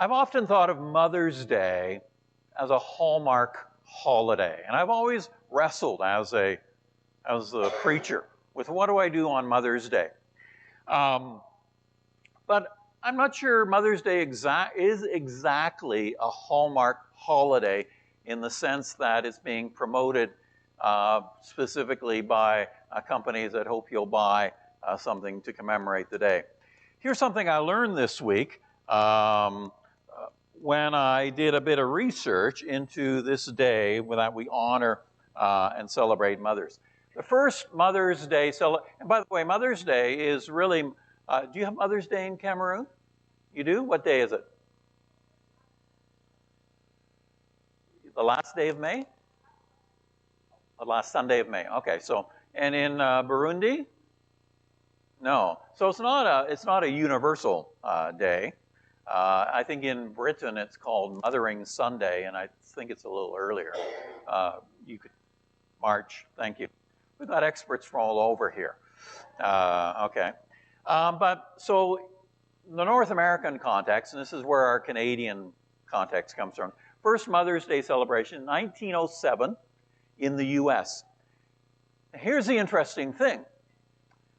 I've often thought of Mother's Day as a hallmark holiday, and I've always wrestled as a preacher with what do I do on Mother's Day. But I'm not sure Mother's Day is exactly a hallmark holiday in the sense that it's being promoted specifically by companies that hope you'll buy something to commemorate the day. Here's something I learned this week when I did a bit of research into this day that we honor and celebrate mothers. The first Mother's Day and by the way, Mother's Day is really, do you have Mother's Day in Cameroon? You do? What day is it? The last day of May? The last Sunday of May. Okay, so, and in Burundi? No. So it's not a universal day. I think in Britain it's called Mothering Sunday, and I think it's a little earlier. You could March. Thank you. We've got experts from all over here. Okay. But so the North American context, and this is where our Canadian context comes from, first Mother's Day celebration, 1907 in the U.S. Here's the interesting thing.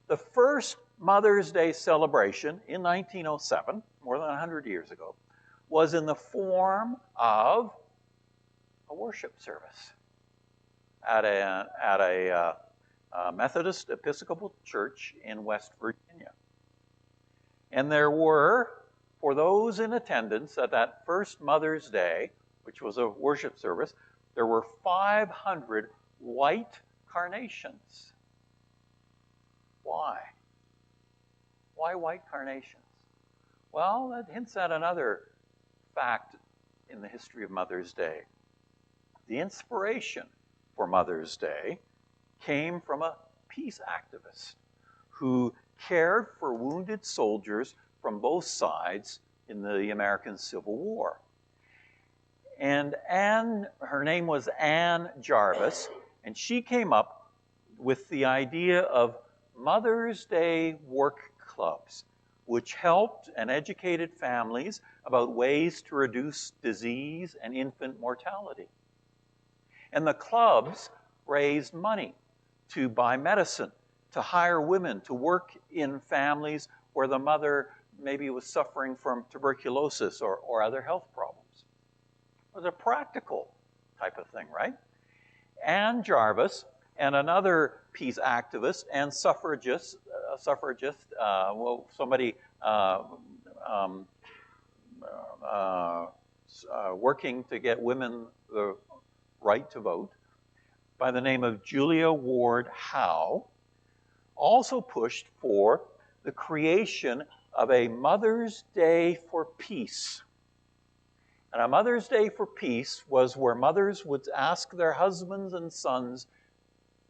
The first Mother's Day celebration in 1907, more than 100 years ago, was in the form of a worship service at a Methodist Episcopal Church in West Virginia. And there were, for those in attendance at that first Mother's Day, which was a worship service, there were 500 white carnations. Why? Why white carnations? Well, that hints at another fact in the history of Mother's Day. The inspiration for Mother's Day came from a peace activist who cared for wounded soldiers from both sides in the American Civil War. And her name was Anne Jarvis, and she came up with the idea of Mother's Day work clubs, which helped and educated families about ways to reduce disease and infant mortality. And the clubs raised money to buy medicine, to hire women to work in families where the mother maybe was suffering from tuberculosis or other health problems. It was a practical type of thing, right? Anne Jarvis and another peace activist and suffragist, somebody working to get women the right to vote, by the name of Julia Ward Howe, also pushed for the creation of a Mother's Day for Peace. And a Mother's Day for Peace was where mothers would ask their husbands and sons,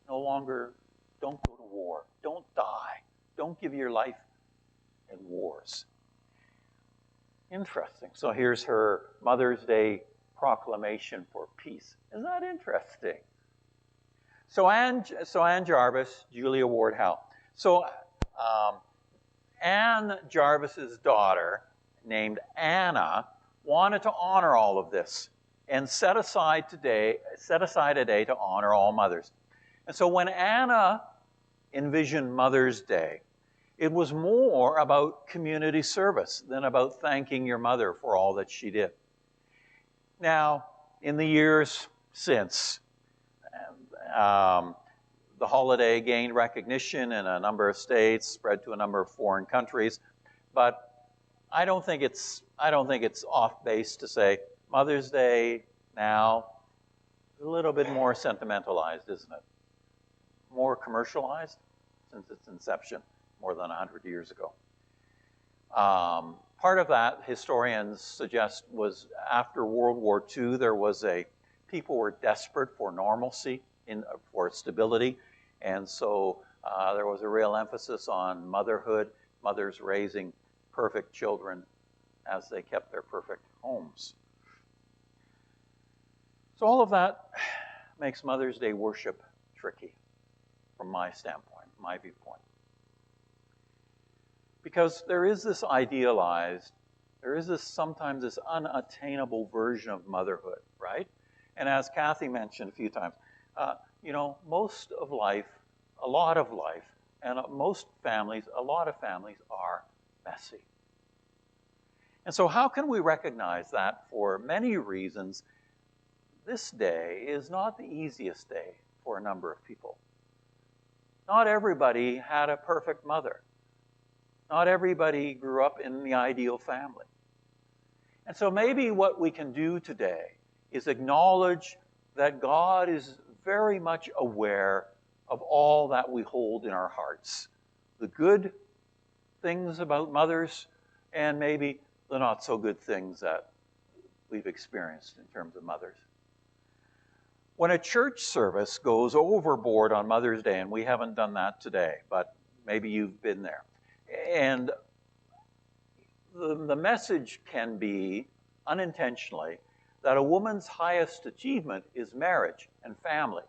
no longer, don't go to war, don't die, don't give your life in wars. Interesting. So here's her Mother's Day proclamation for peace. Isn't that interesting? So Anne Jarvis, Julia Ward Howe. So Anne Jarvis's daughter, named Anna, wanted to honor all of this and set aside a day to honor all mothers. And so when Anna envisioned Mother's Day, it was more about community service than about thanking your mother for all that she did. Now, in the years since, the holiday gained recognition in a number of states, spread to a number of foreign countries, but I don't think it's off base to say Mother's Day now a little bit more sentimentalized, isn't it? More commercialized since its inception more than 100 years ago. Part of that, historians suggest, was after World War II, people were desperate for normalcy, for stability, and so there was a real emphasis on motherhood, mothers raising perfect children as they kept their perfect homes. So all of that makes Mother's Day worship tricky from my standpoint, my viewpoint. Because there is this idealized There is sometimes this unattainable version of motherhood, right? And as Kathy mentioned a few times, most of life, a lot of life, and most families, a lot of families are messy. And so how can we recognize that for many reasons, this day is not the easiest day for a number of people. Not everybody had a perfect mother. Not everybody grew up in the ideal family. And so maybe what we can do today is acknowledge that God is very much aware of all that we hold in our hearts. The good things about mothers and maybe the not so good things that we've experienced in terms of mothers. When a church service goes overboard on Mother's Day, and we haven't done that today, but maybe you've been there, and the message can be, unintentionally, that a woman's highest achievement is marriage and family.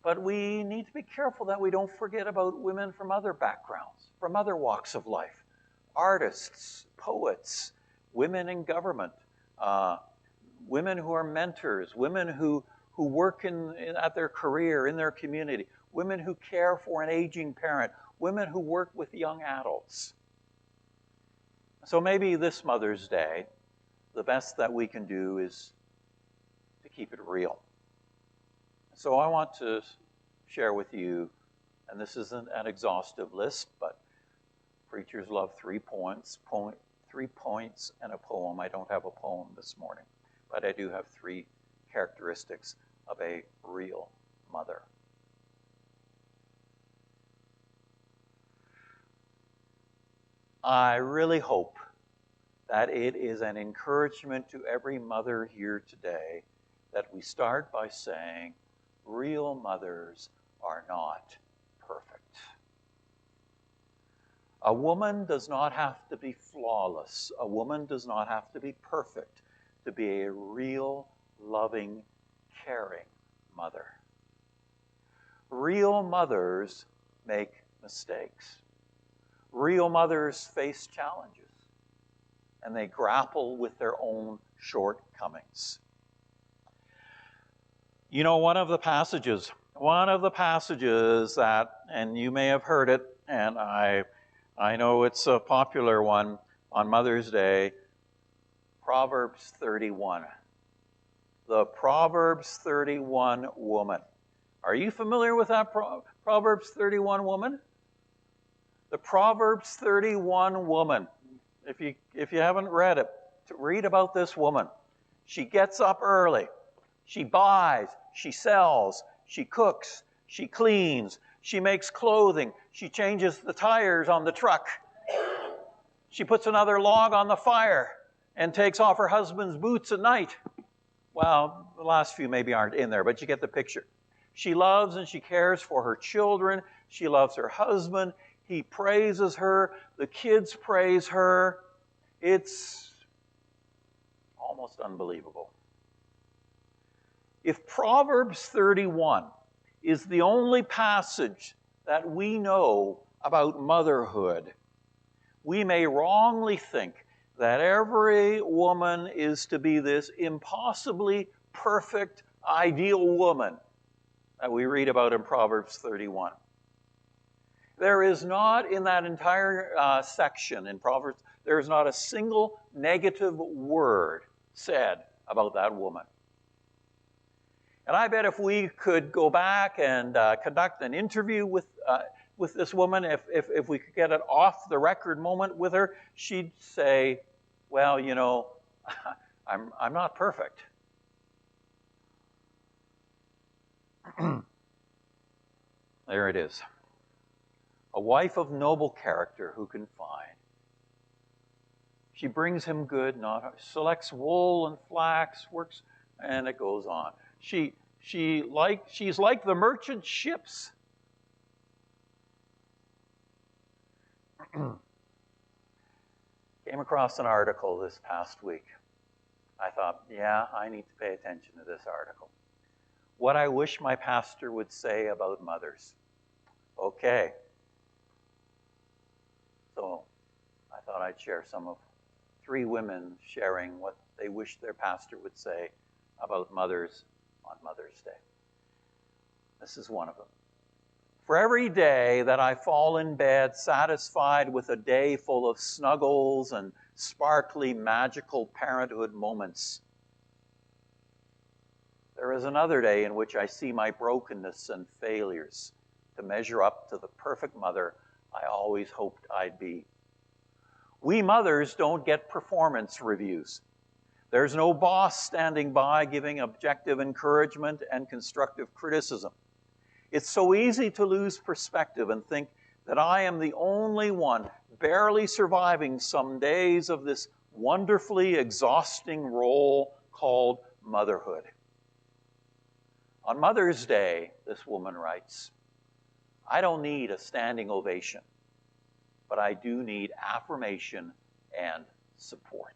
But we need to be careful that we don't forget about women from other backgrounds, from other walks of life. Artists, poets, women in government, women who are mentors, women who work at their career, in their community, women who care for an aging parent, women who work with young adults. So maybe this Mother's Day, the best that we can do is to keep it real. So I want to share with you, and this isn't an exhaustive list, but preachers love 3 points, 3 points and a poem. I don't have a poem this morning, but I do have 3 characteristics of a real mother. I really hope that it is an encouragement to every mother here today that we start by saying, real mothers are not perfect. A woman does not have to be flawless. A woman does not have to be perfect to be a real, loving, caring mother. Real mothers make mistakes. Real mothers face challenges, and they grapple with their own shortcomings. You know, one of the passages that, and you may have heard it, and I know it's a popular one on Mother's Day, Proverbs 31. The Proverbs 31 woman. Are you familiar with that Proverbs 31 woman? The Proverbs 31 woman. If you haven't read it, read about this woman. She gets up early. She buys, she sells, she cooks, she cleans, she makes clothing, she changes the tires on the truck. She puts another log on the fire and takes off her husband's boots at night. Well, the last few maybe aren't in there, but you get the picture. She loves and she cares for her children. She loves her husband. He praises her. The kids praise her. It's almost unbelievable. If Proverbs 31 is the only passage that we know about motherhood, we may wrongly think that every woman is to be this impossibly perfect, ideal woman that we read about in Proverbs 31. There is not in that entire section in Proverbs, there is not a single negative word said about that woman. And I bet if we could go back and conduct an interview with this woman, if we could get an off-the-record moment with her, she'd say, well, you know, I'm not perfect. There it is. A wife of noble character who can find. She brings him good, selects wool and flax, works, and it goes on. She's like the merchant ships. Came across an article this past week. I thought, yeah, I need to pay attention to this article. What I wish my pastor would say about mothers. Okay. So I thought I'd share some of 3 women sharing what they wish their pastor would say about mothers on Mother's Day. This is one of them. For every day that I fall in bed satisfied with a day full of snuggles and sparkly, magical parenthood moments, there is another day in which I see my brokenness and failures to measure up to the perfect mother I always hoped I'd be. We mothers don't get performance reviews. There's no boss standing by giving objective encouragement and constructive criticism. It's so easy to lose perspective and think that I am the only one barely surviving some days of this wonderfully exhausting role called motherhood. On Mother's Day, this woman writes, I don't need a standing ovation, but I do need affirmation and support.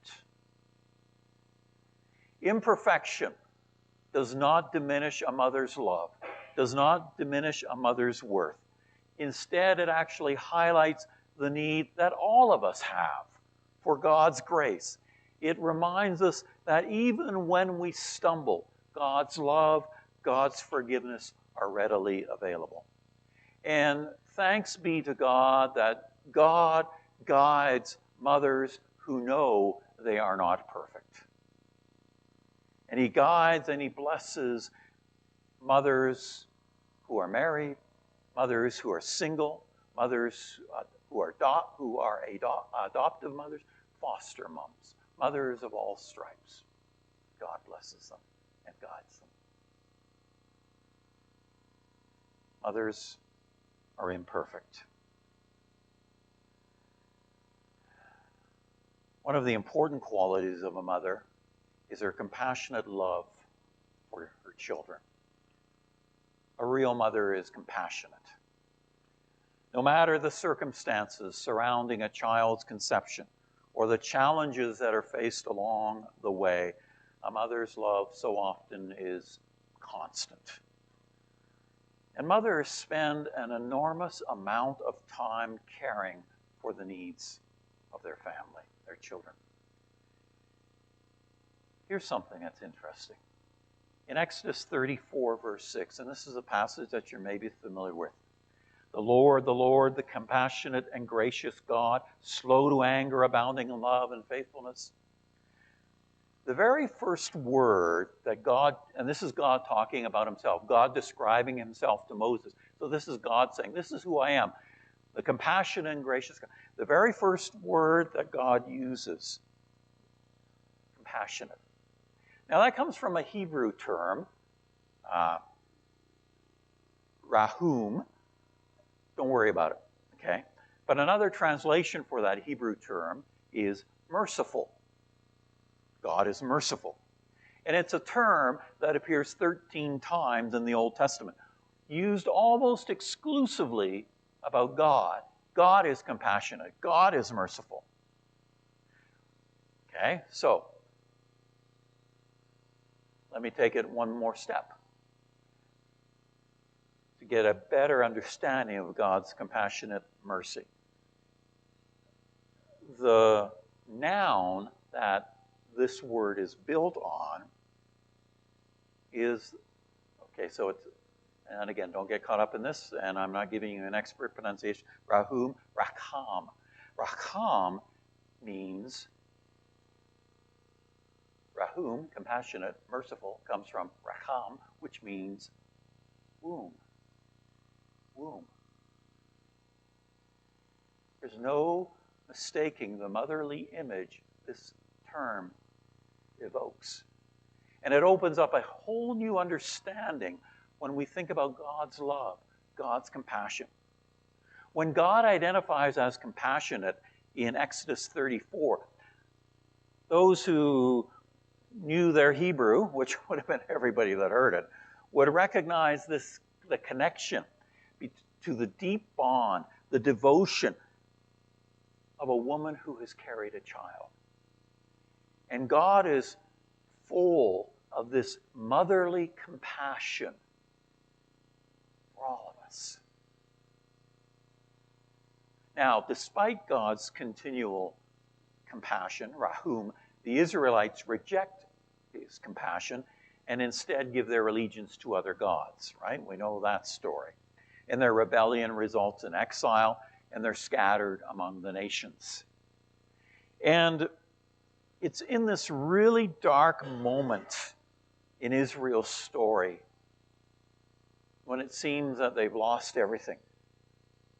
Imperfection does not diminish a mother's love, does not diminish a mother's worth. Instead, it actually highlights the need that all of us have for God's grace. It reminds us that even when we stumble, God's love, God's forgiveness are readily available. And thanks be to God that God guides mothers who know they are not perfect. And He guides and He blesses mothers who are married, mothers who are single, mothers who are adoptive mothers, foster moms, mothers of all stripes. God blesses them and guides them. Mothers are imperfect. One of the important qualities of a mother is her compassionate love for her children. A real mother is compassionate. No matter the circumstances surrounding a child's conception or the challenges that are faced along the way, a mother's love so often is constant. And mothers spend an enormous amount of time caring for the needs of their family, their children. Here's something that's interesting. In Exodus 34, verse 6, and this is a passage that you're maybe familiar with. The Lord, the compassionate and gracious God, slow to anger, abounding in love and faithfulness. The very first word that God, and this is God talking about Himself, God describing Himself to Moses. So this is God saying, this is who I am, the compassionate and gracious God. The very first word that God uses, compassionate. Now that comes from a Hebrew term, rahum. Don't worry about it, okay? But another translation for that Hebrew term is merciful. God is merciful. And it's a term that appears 13 times in the Old Testament, used almost exclusively about God. God is compassionate. God is merciful. Okay, so let me take it one more step to get a better understanding of God's compassionate mercy. The noun that this word is built on is, okay, so it's, and again, don't get caught up in this, and I'm not giving you an expert pronunciation, rahum, rakam. Rakam means, rahum, compassionate, merciful, comes from rakam, which means womb. Womb. There's no mistaking the motherly image this term evokes. And it opens up a whole new understanding when we think about God's love, God's compassion. When God identifies as compassionate in Exodus 34, those who knew their Hebrew, which would have been everybody that heard it, would recognize this, the connection to the deep bond, the devotion of a woman who has carried a child. And God is full of this motherly compassion for all of us. Now, despite God's continual compassion, rahum, the Israelites reject his compassion and instead give their allegiance to other gods, right? We know that story. And their rebellion results in exile, and they're scattered among the nations. And it's in this really dark moment in Israel's story, when it seems that they've lost everything,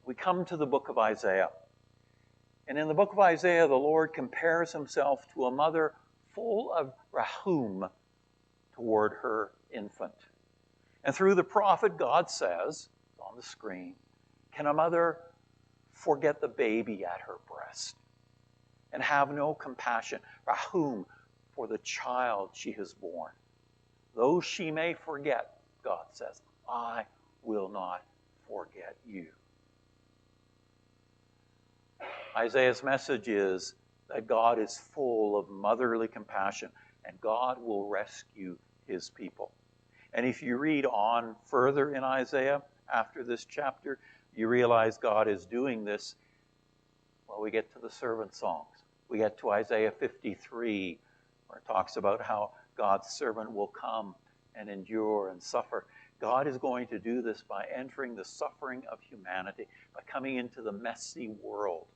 we come to the book of Isaiah. And in the book of Isaiah, the Lord compares himself to a mother full of rahum toward her infant. And through the prophet, God says, on the screen, can a mother forget the baby at her breast and have no compassion, rahum, for the child she has borne? Though she may forget, God says, I will not forget you. Isaiah's message is that God is full of motherly compassion, and God will rescue his people. And if you read on further in Isaiah after this chapter, you realize God is doing this. Well, we get to the servant songs. We get to Isaiah 53, where it talks about how God's servant will come and endure and suffer. God is going to do this by entering the suffering of humanity, by coming into the messy world.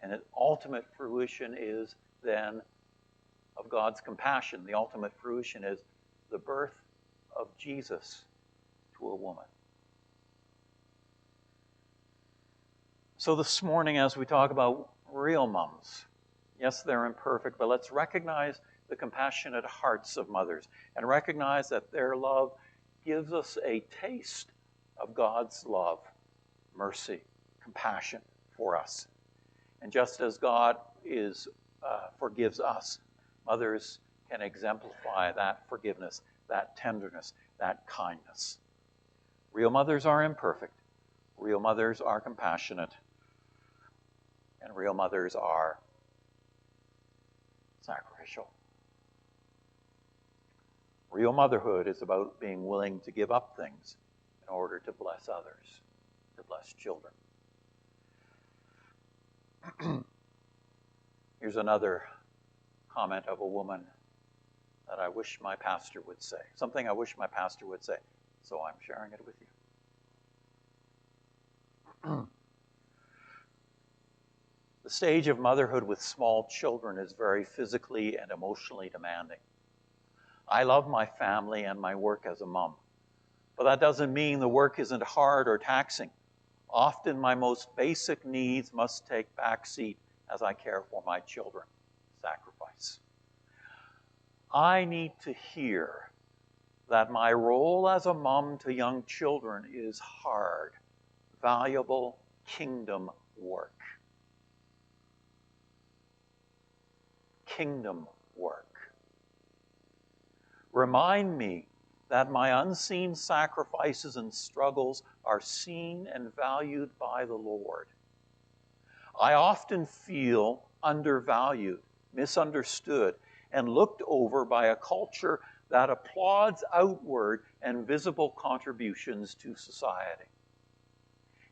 And the ultimate fruition is then of God's compassion. The ultimate fruition is the birth of Jesus to a woman. So this morning, as we talk about real moms, yes, they're imperfect, but let's recognize the compassionate hearts of mothers and recognize that their love gives us a taste of God's love, mercy, compassion for us. And just as God forgives us, mothers can exemplify that forgiveness, that tenderness, that kindness. Real mothers are imperfect. Real mothers are compassionate. And real mothers are sacrificial. Real motherhood is about being willing to give up things in order to bless others, to bless children. Here's another comment of a woman that I wish my pastor would say. Something I wish my pastor would say. So I'm sharing it with you. The stage of motherhood with small children is very physically and emotionally demanding. I love my family and my work as a mom, but that doesn't mean the work isn't hard or taxing. Often my most basic needs must take back seat as I care for my children. Sacrifice. I need to hear that my role as a mom to young children is hard, valuable kingdom work. Kingdom work. Remind me that my unseen sacrifices and struggles are seen and valued by the Lord. I often feel undervalued, misunderstood, and looked over by a culture that applauds outward and visible contributions to society.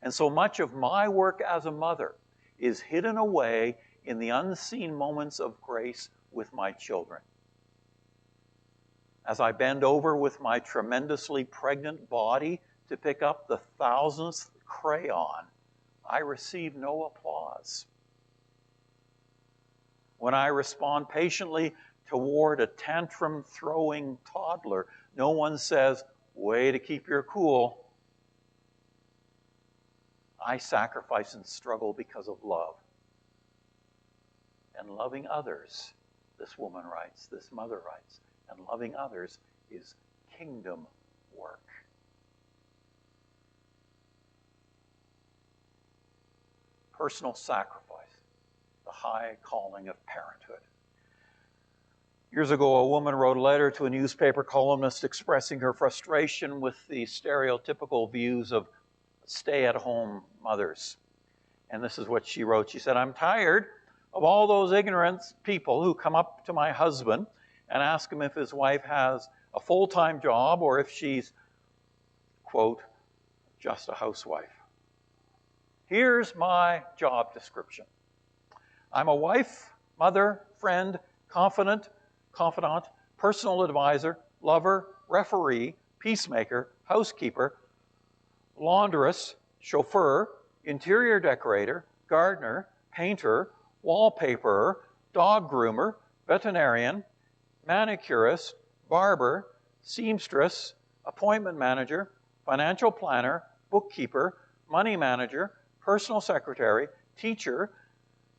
And so much of my work as a mother is hidden away in the unseen moments of grace with my children. As I bend over with my tremendously pregnant body to pick up the 1000th crayon, I receive no applause. When I respond patiently toward a tantrum-throwing toddler, no one says, "Way to keep your cool." I sacrifice and struggle because of love. And loving others, this woman writes, this mother writes, and loving others is kingdom work. Personal sacrifice, the high calling of parenthood. Years ago, a woman wrote a letter to a newspaper columnist expressing her frustration with the stereotypical views of stay-at-home mothers. And this is what she wrote. She said, "I'm tired of all those ignorant people who come up to my husband and ask him if his wife has a full-time job or if she's, quote, just a housewife. Here's my job description. I'm a wife, mother, friend, confidant, personal advisor, lover, referee, peacemaker, housekeeper, laundress, chauffeur, interior decorator, gardener, painter, wallpaperer, dog groomer, veterinarian, manicurist, barber, seamstress, appointment manager, financial planner, bookkeeper, money manager, personal secretary, teacher,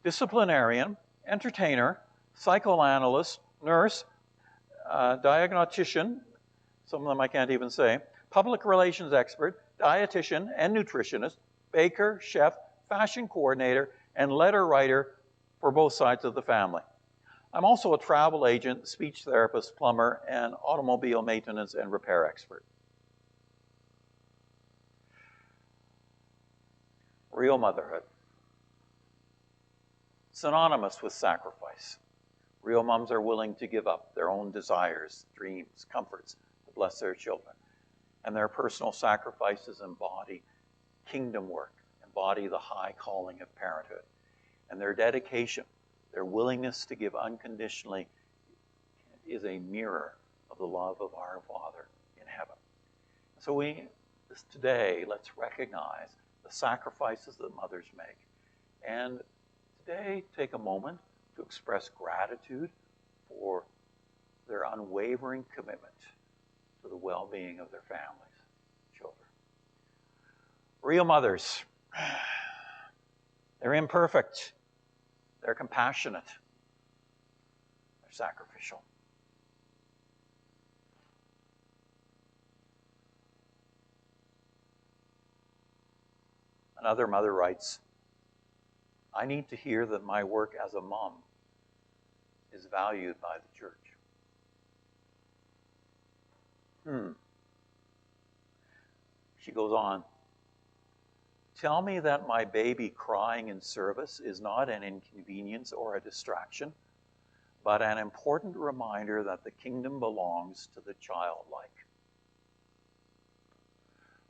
disciplinarian, entertainer, psychoanalyst, nurse, diagnostician, some of them I can't even say, public relations expert, dietitian and nutritionist, baker, chef, fashion coordinator, and letter writer for both sides of the family. I'm also a travel agent, speech therapist, plumber, and automobile maintenance and repair expert. Real motherhood. Synonymous with sacrifice. Real moms are willing to give up their own desires, dreams, comforts to bless their children. And their personal sacrifices embody kingdom work, embody the high calling of parenthood. And their dedication, their willingness to give unconditionally, is a mirror of the love of our Father in heaven. So today, let's recognize the sacrifices that mothers make. And today, take a moment to express gratitude for their unwavering commitment to the well-being of their families, children. Real mothers, they're imperfect, they're compassionate, they're sacrificial. Another mother writes, I need to hear that my work as a mom is valued by the church. She goes on, tell me that my baby crying in service is not an inconvenience or a distraction, but an important reminder that the kingdom belongs to the childlike.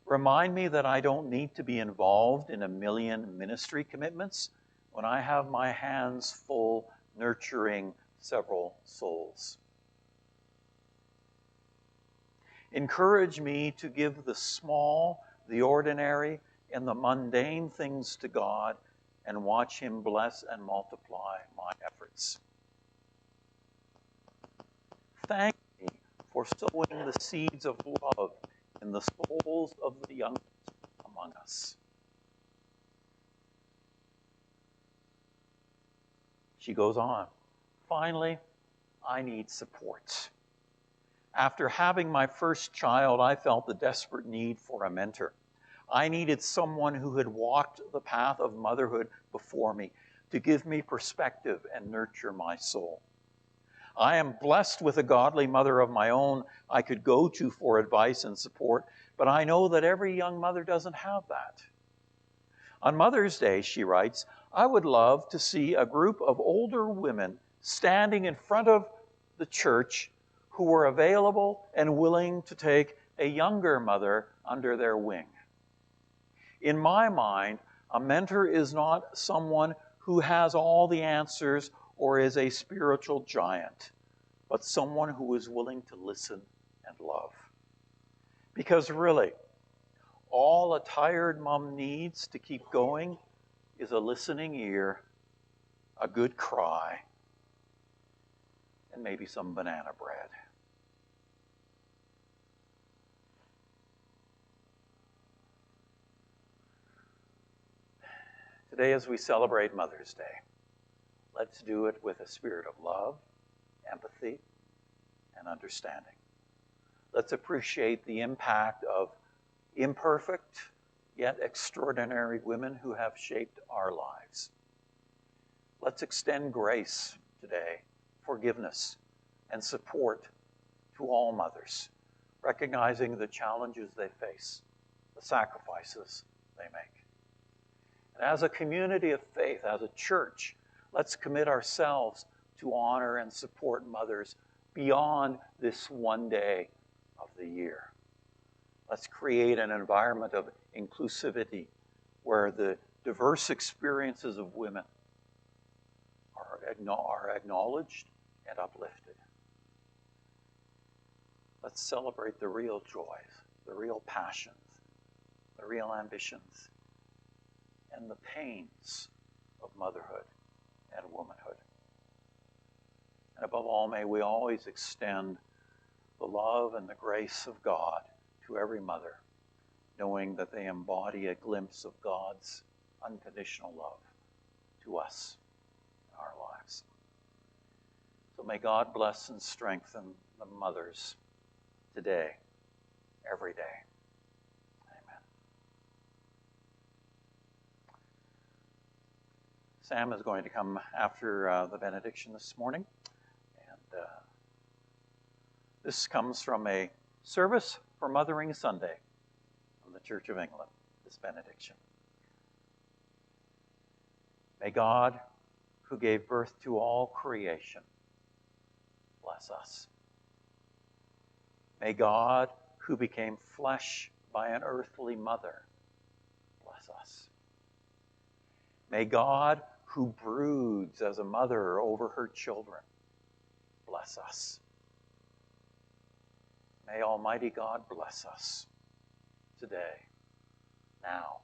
Remind me that I don't need to be involved in a million ministry commitments when I have my hands full nurturing several souls. Encourage me to give the small, the ordinary, and the mundane things to God and watch Him bless and multiply my efforts. Thank me for sowing the seeds of love in the souls of the youngest among us. She goes on, finally, I need support. After having my first child, I felt the desperate need for a mentor. I needed someone who had walked the path of motherhood before me to give me perspective and nurture my soul. I am blessed with a godly mother of my own I could go to for advice and support, but I know that every young mother doesn't have that. On Mother's Day, she writes, I would love to see a group of older women standing in front of the church who were available and willing to take a younger mother under their wing. In my mind, a mentor is not someone who has all the answers or is a spiritual giant, but someone who is willing to listen and love. Because really, all a tired mom needs to keep going is a listening ear, a good cry, and maybe some banana bread. Today, as we celebrate Mother's Day, let's do it with a spirit of love, empathy, and understanding. Let's appreciate the impact of imperfect yet extraordinary women who have shaped our lives. Let's extend grace today, forgiveness, and support to all mothers, recognizing the challenges they face, the sacrifices they make. And as a community of faith, as a church, let's commit ourselves to honor and support mothers beyond this one day of the year. Let's create an environment of inclusivity where the diverse experiences of women are acknowledged and uplifted. Let's celebrate the real joys, the real passions, the real ambitions, and the pains of motherhood and womanhood. And above all, may we always extend the love and the grace of God to every mother, knowing that they embody a glimpse of God's unconditional love to us in our lives. So may God bless and strengthen the mothers today, every day. Amen. Sam is going to come after the benediction this morning. And this comes from a service for Mothering Sunday from the Church of England, this benediction. May God, who gave birth to all creation, bless us. May God, who became flesh by an earthly mother, bless us. May God, who broods as a mother over her children, bless us. May Almighty God bless us today, now,